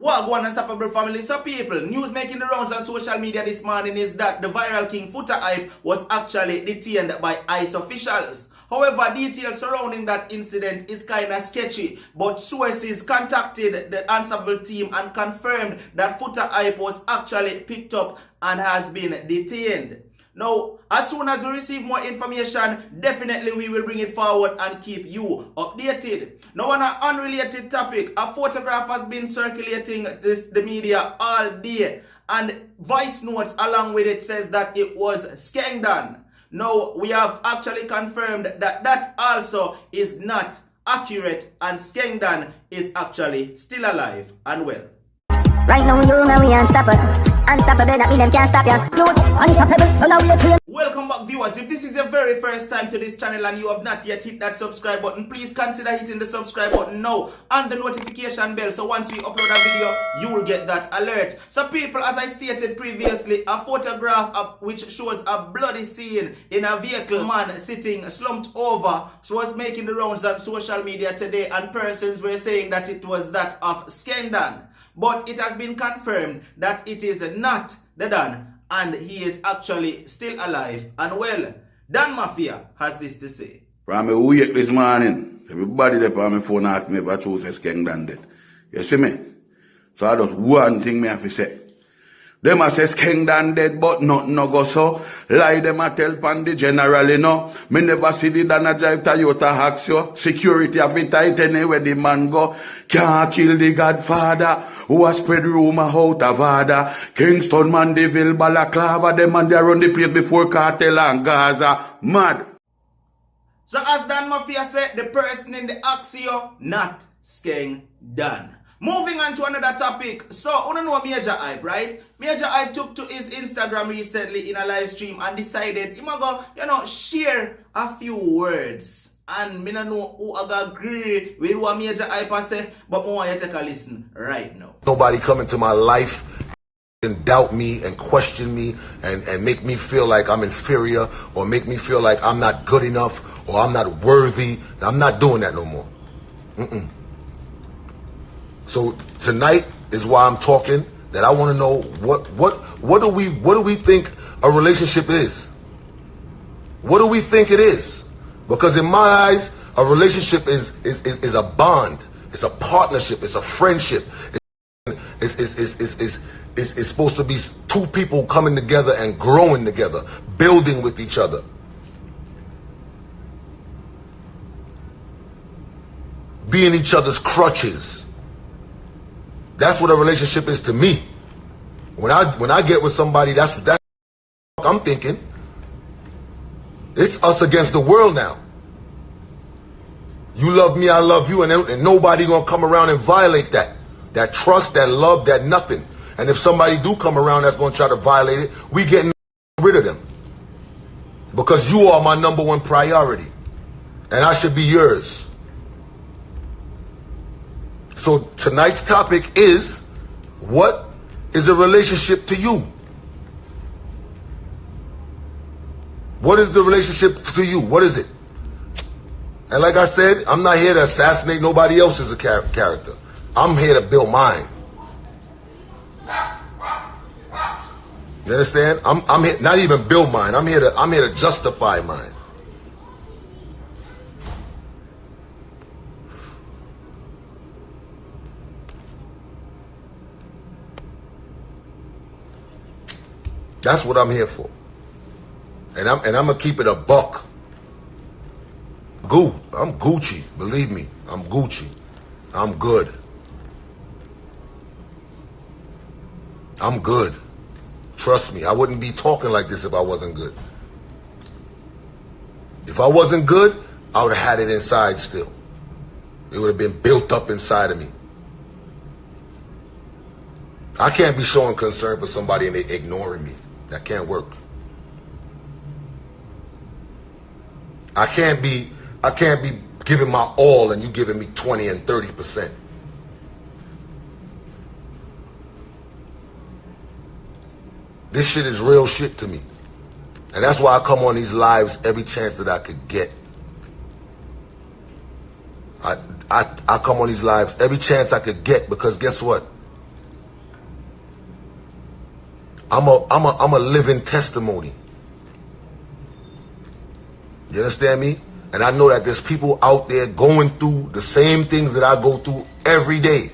What go on, Unstoppable family? So people, news making the rounds on social media this morning is that the viral King FOOTA hype was actually detained by ICE officials. However, details surrounding that incident is kinda sketchy, but sources contacted the Unstoppable team and confirmed that FOOTA hype was actually picked up and has been detained. Now, as soon as we receive more information, definitely we will bring it forward and keep you updated. Now, on an unrelated topic, a photograph has been circulating the media all day, and voice notes along with it says that it was SKENG done. Now, we have actually confirmed that that also is not accurate, and SKENG done is actually still alive and well. Right now, you know we unstoppable. Unstoppable, that mean them can't stop ya. Unstoppable, now we are trained. Welcome back, viewers. If this is your very first time to this channel and you have not yet hit that subscribe button, please consider hitting the subscribe button now and the notification bell, so once we upload a video, you will get that alert. So people, as I stated previously, a photograph which shows a bloody scene in a vehicle, man sitting slumped over, was making the rounds on social media today, and persons were saying that it was that of SKENG done. But it has been confirmed that it is not the Don, and he is actually still alive and well. Dan Mafia has this to say. From me wake this morning, everybody there on my phone asked me if I chose SKENG done dead. You see me? So I just one thing me have to say. Them a say SKENG done dead, but nothing no go so. Lie them a tell pan the general, you know. Me never see the Dana drive Toyota Haxio. Security have it tight anywhere the man go. Can't kill the Godfather who has spread rumor out of order. Kingston, Mandeville, Balaclava, them man they run the place before cartel and Gaza. Mad. So as Dan Mafia said, the person in the Axio, not SKENG done. Moving on to another topic. So, you know Major Hype, right? Major Hype took to his Instagram recently in a live stream and decided he go, share a few words. And me no know who agree with what Major Hype say, but I want you to take a listen right now. Nobody come into my life and doubt me and question me and make me feel like I'm inferior or make me feel like I'm not good enough or I'm not worthy. I'm not doing that no more. So tonight is why I'm talking, that I want to know what do we think a relationship is? What do we think it is? Because in my eyes, a relationship is a bond, it's a partnership, it's a friendship. It's supposed to be two people coming together and growing together, building with each other. Being each other's crutches. That's what a relationship is to me. When I get with somebody, that's what I'm thinking. It's us against the world now. You love me, I love you, and nobody gonna come around and violate that. That trust, that love, that nothing. And if somebody do come around that's gonna try to violate it, we getting rid of them. Because you are my number one priority. And I should be yours. So tonight's topic is, what is a relationship to you? What is the relationship to you? What is it? And like I said, I'm not here to assassinate nobody else's character. I'm here to build mine. You understand? I'm here not even build mine. I'm here to justify mine. That's what I'm here for. And I'm gonna keep it a buck. I'm Gucci, believe me. I'm Gucci. I'm good. I'm good. Trust me, I wouldn't be talking like this if I wasn't good. If I wasn't good, I would have had it inside still. It would have been built up inside of me. I can't be showing concern for somebody and they ignoring me. That can't work. I can't be giving my all and you giving me 20 and 30%. This shit is real shit to me. And that's why I come on these lives every chance that I could get. I come on these lives every chance I could get, because guess what? I'm a living testimony. You understand me? And I know that there's people out there going through the same things that I go through every day.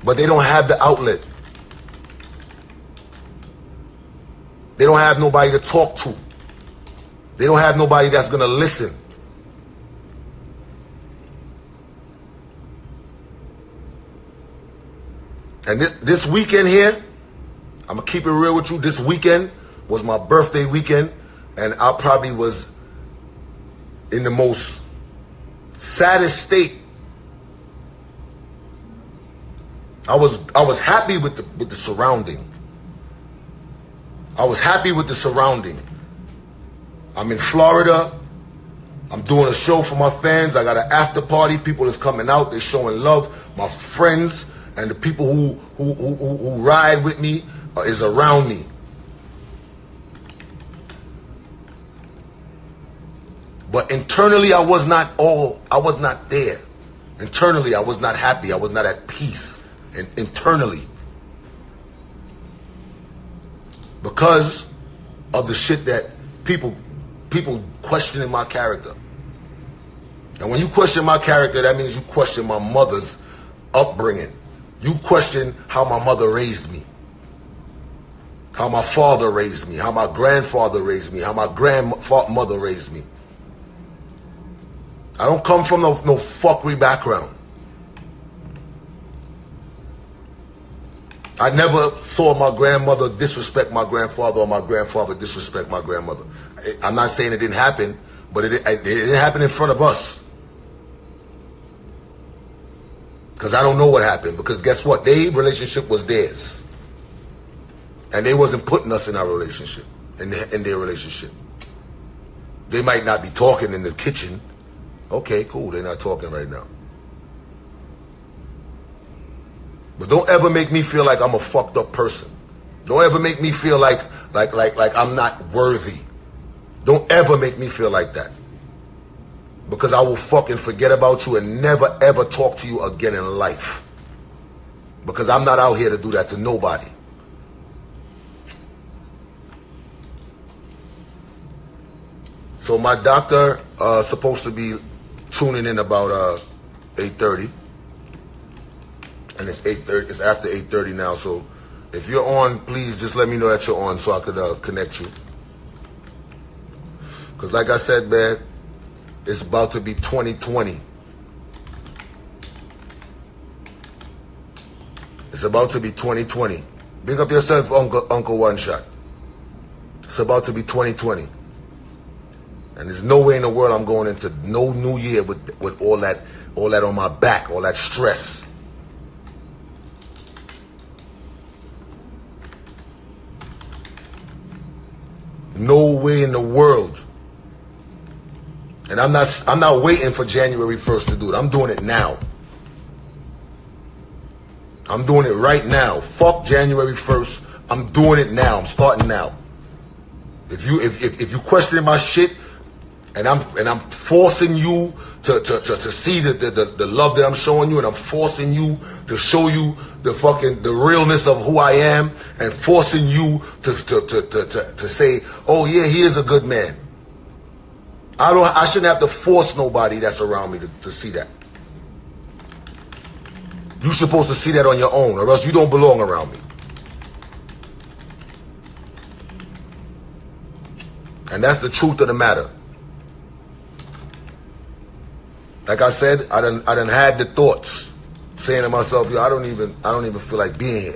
But they don't have the outlet. They don't have nobody to talk to. They don't have nobody that's going to listen. And this weekend here, I'm going to keep it real with you. This weekend was my birthday weekend, and I probably was in the most saddest state. I was happy with the surrounding. I was happy with the surrounding. I'm in Florida. I'm doing a show for my fans. I got an after party. People is coming out. They're showing love. My friends and the people who ride with me is around me. But internally, I was not there. Internally, I was not happy. I was not at peace. Internally. Because of the shit that people questioning my character. And when you question my character, that means you question my mother's upbringing. You question how my mother raised me. How my father raised me. How my grandfather raised me. How my grandmother raised me. I don't come from no fuckery background. I never saw my grandmother disrespect my grandfather or my grandfather disrespect my grandmother. I'm not saying it didn't happen, but it didn't happen in front of us. Because I don't know what happened. Because guess what? Their relationship was theirs. And they wasn't putting us in our relationship, in their relationship. They might not be talking in the kitchen. Okay, cool. They're not talking right now. But don't ever make me feel like I'm a fucked up person. Don't ever make me feel like I'm not worthy. Don't ever make me feel like that. Because I will fucking forget about you and never ever talk to you again in life. Because I'm not out here to do that to nobody. So my doctor supposed to be tuning in about 8:30. And it's 8:30. It's after 8:30 now. So if you're on, please just let me know that you're on so I could connect you. Because like I said, man, it's about to be 2020. It's about to be 2020. Big up yourself, Uncle One Shot. It's about to be 2020. And there's no way in the world I'm going into no new year with all that on my back, all that stress. No way in the world. And I'm not waiting for January 1st to do it. I'm doing it now. I'm doing it right now. Fuck January 1st. I'm doing it now. I'm starting now. If you questioning my shit and I'm forcing you to see the love that I'm showing you, and I'm forcing you to show you the realness of who I am, and forcing you to say, oh yeah, he is a good man. I shouldn't have to force nobody that's around me to see that. You're supposed to see that on your own, or else you don't belong around me. And that's the truth of the matter. Like I said, I done had the thoughts, saying to myself, yo, I don't even feel like being here.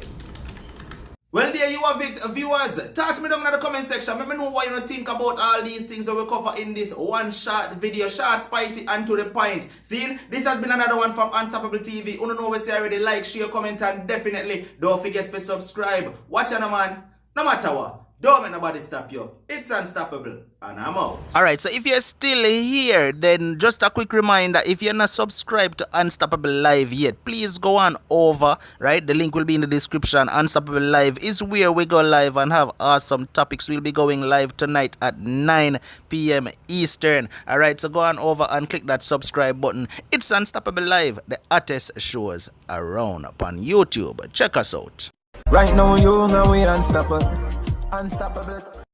Well, there you have it, viewers. Talk to me down in the comment section. Let me know what you think about all these things that we cover in this one short video. Short, spicy, and to the point. See, this has been another one from Unstoppable TV. You know we say already, like, share, comment, and definitely don't forget to subscribe. Watch on, man. No matter what. Don't let nobody stop you. It's Unstoppable, and I'm out. Alright, so if you're still here, then just a quick reminder, if you're not subscribed to Unstoppable Live yet, please go on over, right? The link will be in the description. Unstoppable Live is where we go live and have awesome topics. We'll be going live tonight at 9 p.m. Eastern. Alright, so go on over and click that subscribe button. It's Unstoppable Live, the hottest shows around upon YouTube. Check us out. Right now, you know we unstoppable. Unstoppable.